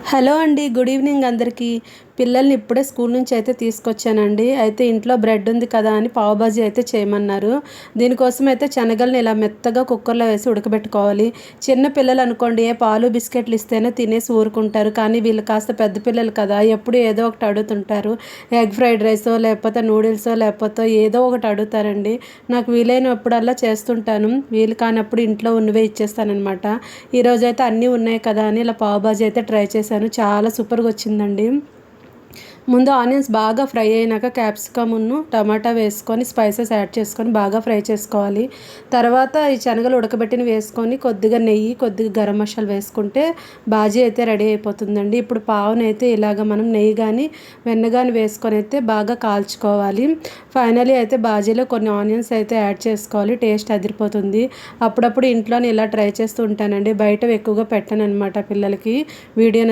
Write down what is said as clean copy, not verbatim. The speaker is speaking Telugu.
హలో అండి. గుడ్ ఈవినింగ్ అందరికీ. పిల్లల్ని ఇప్పుడే స్కూల్ నుంచి అయితే తీసుకొచ్చానండి. అయితే ఇంట్లో బ్రెడ్ ఉంది కదా అని పావు బాజీ అయితే చేయమన్నారు. దీనికోసం అయితే శనగల్ని ఇలా మెత్తగా కుక్కర్‌లో వేసి ఉడకబెట్టుకోవాలి. చిన్న పిల్లలు అనుకోండి ఏ పాలు, బిస్కెట్లు ఇస్తేనే తినేసి ఊరుకుంటారు. కానీ వీళ్ళు కాస్త పెద్ద పిల్లలు కదా! ఎప్పుడు ఏదో ఒకటి అడుగుతుంటారు. ఎగ్ ఫ్రైడ్ రైసో, లేకపోతే నూడిల్సో, లేకపోతే ఏదో ఒకటి అడుగుతారండి. నాకు వీలైనప్పుడల్లా చేస్తుంటాను. వీలు కానప్పుడు ఇంట్లో ఉన్నవే ఇచ్చేస్తాననమాట. ఈరోజైతే అన్నీ ఉన్నాయి కదా అని ఇలా పావు బాజీ అయితే ట్రై చేశాను. చాలా సూపర్‌గా వచ్చిందండి. ముందు ఆనియన్స్ బాగా ఫ్రై అయినాక క్యాప్సికమును టమాటా వేసుకొని స్పైసెస్ యాడ్ చేసుకొని బాగా ఫ్రై చేసుకోవాలి. తర్వాత ఈ శనగలు ఉడకబెట్టినవి వేసుకొని కొద్దిగా నెయ్యి, కొద్దిగా గరం మసాలా వేసుకుంటే బాజీ అయితే రెడీ అయిపోతుందండి. ఇప్పుడు పావునైతే ఇలాగ మనం నెయ్యి కానీ వెన్న కానీ వేసుకొని అయితే బాగా కాల్చుకోవాలి. ఫైనలీ అయితే బాజీలో కొన్ని ఆనియన్స్ అయితే యాడ్ చేసుకోవాలి. టేస్ట్ అదిరిపోతుంది. అప్పుడప్పుడు ఇంట్లోనే ఇలా ట్రై చేస్తూ ఉంటానండి. బయటవి ఎక్కువగా పెట్టననమాట పిల్లలకి. వీడియో